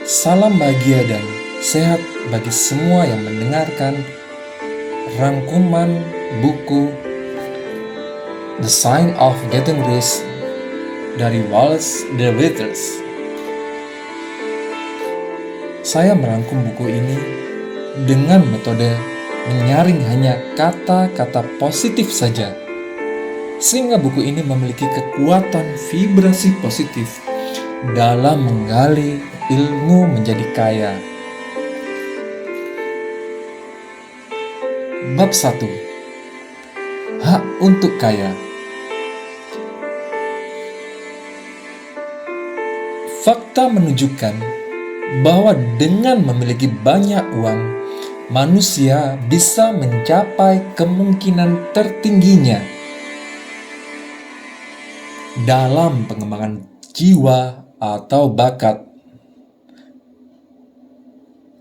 Salam bahagia dan sehat bagi semua yang mendengarkan rangkuman buku The Sign of Getting Rich dari Wallace the Withers. Saya merangkum buku ini dengan metode menyaring hanya kata-kata positif saja, sehingga buku ini memiliki kekuatan vibrasi positif dalam menggali ilmu menjadi kaya. Bab 1. Hak untuk kaya. Fakta menunjukkan bahwa dengan memiliki banyak uang, manusia bisa mencapai kemungkinan tertingginya dalam pengembangan jiwa atau bakat.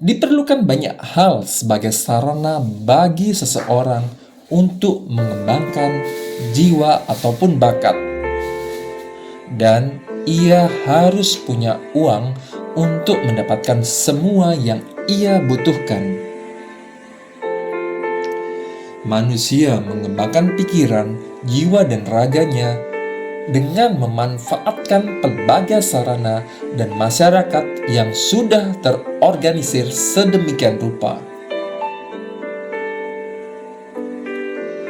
Diperlukan banyak hal sebagai sarana bagi seseorang untuk mengembangkan jiwa ataupun bakat, dan ia harus punya uang untuk mendapatkan semua yang ia butuhkan. Manusia mengembangkan pikiran, jiwa, dan raganya dengan memanfaatkan pelbagai sarana dan masyarakat yang sudah terorganisir sedemikian rupa,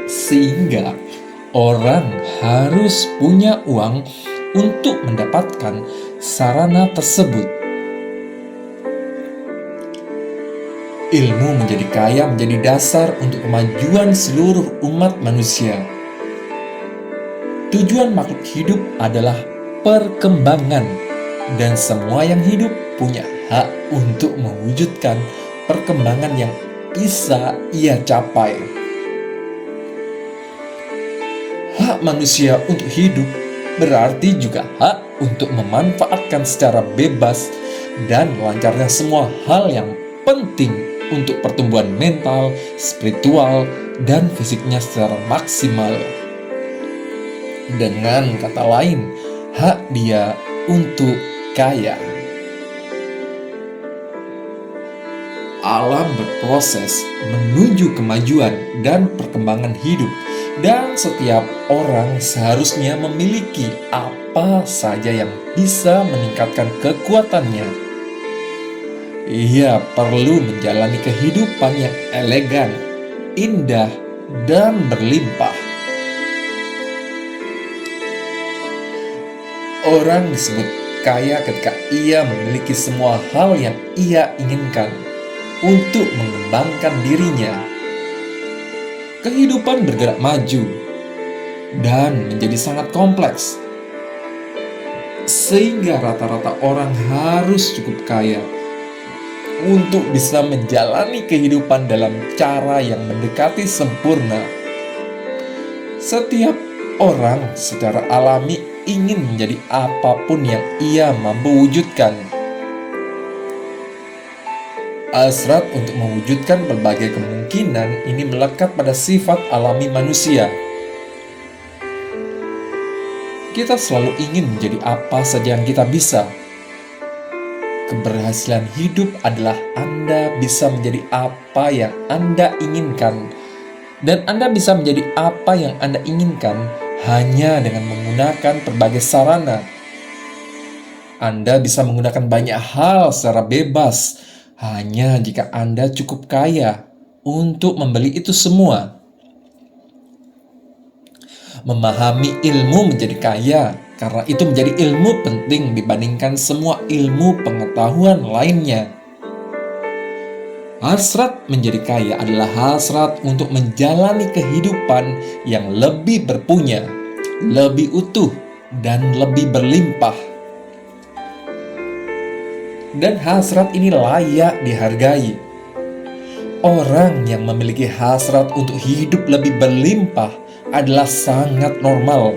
sehingga orang harus punya uang untuk mendapatkan sarana tersebut. Ilmu menjadi kaya menjadi dasar untuk kemajuan seluruh umat manusia. Tujuan makhluk hidup adalah perkembangan, dan semua yang hidup punya hak untuk mewujudkan perkembangan yang bisa ia capai. Hak manusia untuk hidup berarti juga hak untuk memanfaatkan secara bebas dan lancarnya semua hal yang penting untuk pertumbuhan mental, spiritual, dan fisiknya secara maksimal. Dengan kata lain, hak dia untuk kaya. Alam berproses menuju kemajuan dan perkembangan hidup, dan setiap orang seharusnya memiliki apa saja yang bisa meningkatkan kekuatannya. Ia perlu menjalani kehidupan yang elegan, indah, dan berlimpah. Orang disebut kaya ketika ia memiliki semua hal yang ia inginkan untuk mengembangkan dirinya. Kehidupan bergerak maju dan menjadi sangat kompleks, sehingga rata-rata orang harus cukup kaya untuk bisa menjalani kehidupan dalam cara yang mendekati sempurna. Setiap orang secara alami ingin menjadi apapun yang ia mampu wujudkan. Hasrat untuk mewujudkan berbagai kemungkinan ini melekat pada sifat alami manusia. Kita selalu ingin menjadi apa saja yang kita bisa. Keberhasilan hidup adalah Anda bisa menjadi apa yang Anda inginkan, dan Anda bisa menjadi apa yang Anda inginkan hanya dengan menggunakan berbagai sarana. Anda bisa menggunakan banyak hal secara bebas hanya jika Anda cukup kaya untuk membeli itu semua. Memahami ilmu menjadi kaya, karena itu menjadi ilmu penting dibandingkan semua ilmu pengetahuan lainnya. Hasrat menjadi kaya adalah hasrat untuk menjalani kehidupan yang lebih berpunya, lebih utuh, dan lebih berlimpah. Dan hasrat ini layak dihargai. Orang yang memiliki hasrat untuk hidup lebih berlimpah adalah sangat normal.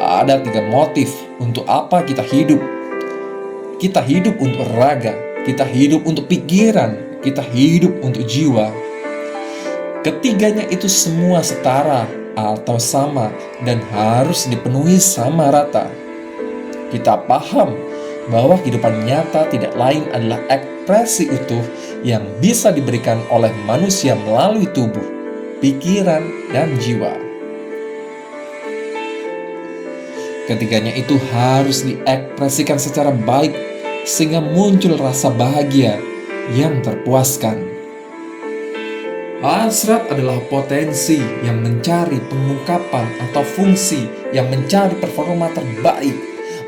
Ada 3 motif untuk apa kita hidup. Kita hidup untuk raga, kita hidup untuk pikiran, kita hidup untuk jiwa. Ketiganya itu semua setara atau sama dan harus dipenuhi sama rata. Kita paham bahwa kehidupan nyata tidak lain adalah ekspresi utuh yang bisa diberikan oleh manusia melalui tubuh, pikiran, dan jiwa. Ketiganya itu harus diekspresikan secara baik sehingga muncul rasa bahagia yang terpuaskan. Hasrat adalah potensi yang mencari pengungkapan atau fungsi yang mencari performa terbaik,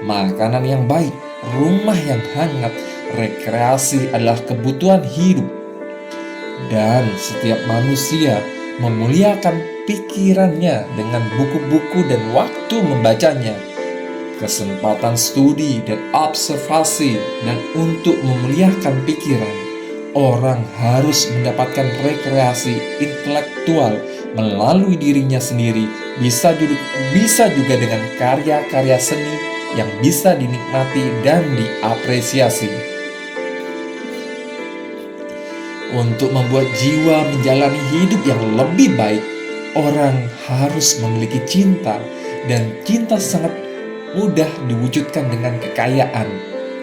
makanan yang baik, rumah yang hangat, rekreasi adalah kebutuhan hidup. Dan setiap manusia memuliakan pikirannya dengan buku-buku dan waktu membacanya, kesempatan studi dan observasi. Dan untuk memuliakan pikiran, orang harus mendapatkan rekreasi intelektual melalui dirinya sendiri, bisa juga dengan karya-karya seni yang bisa dinikmati dan diapresiasi. Untuk membuat jiwa menjalani hidup yang lebih baik, orang harus memiliki cinta, dan cinta sangat mudah diwujudkan dengan kekayaan.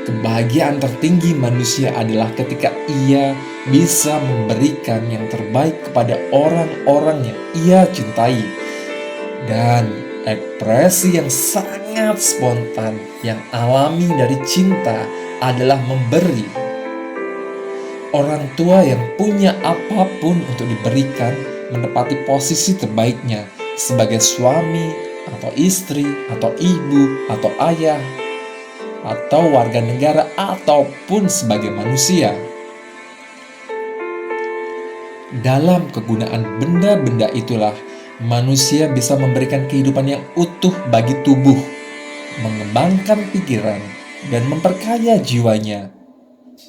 Kebahagiaan tertinggi manusia adalah ketika ia bisa memberikan yang terbaik kepada orang-orang yang ia cintai. Dan ekspresi yang sangat spontan yang alami dari cinta adalah memberi. Orang tua yang punya apapun untuk diberikan menepati posisi terbaiknya sebagai suami atau istri atau ibu atau ayah atau warga negara ataupun sebagai manusia. Dalam kegunaan benda-benda itulah manusia bisa memberikan kehidupan yang utuh bagi tubuh, mengembangkan pikiran, dan memperkaya jiwanya.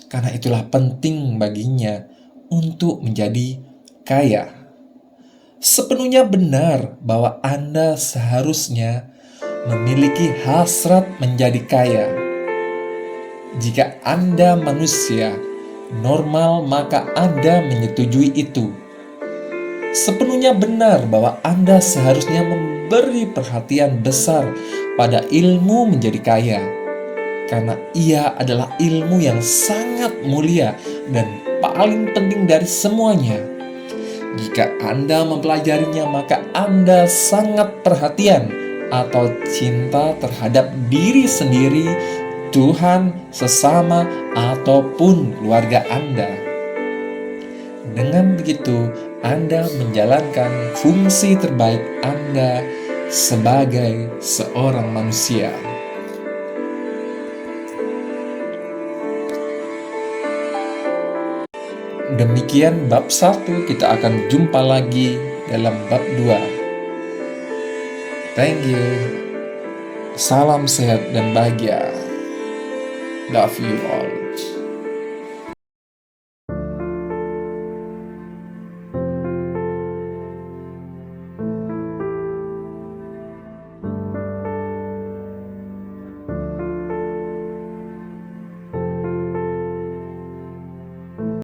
Karena itulah penting baginya untuk menjadi kaya. Sepenuhnya benar bahwa Anda seharusnya memiliki hasrat menjadi kaya. Jika Anda manusia normal, maka Anda menyetujui itu. Sepenuhnya benar bahwa Anda seharusnya memberi perhatian besar pada ilmu menjadi kaya, karena ia adalah ilmu yang sangat mulia dan paling penting dari semuanya. Jika Anda mempelajarinya, maka Anda sangat perhatian atau cinta terhadap diri sendiri, Tuhan, sesama, ataupun keluarga Anda. Dengan begitu, Anda menjalankan fungsi terbaik Anda sebagai seorang manusia. Demikian bab 1, kita akan jumpa lagi dalam bab 2. Thank you. Salam sehat dan bahagia. Love you all.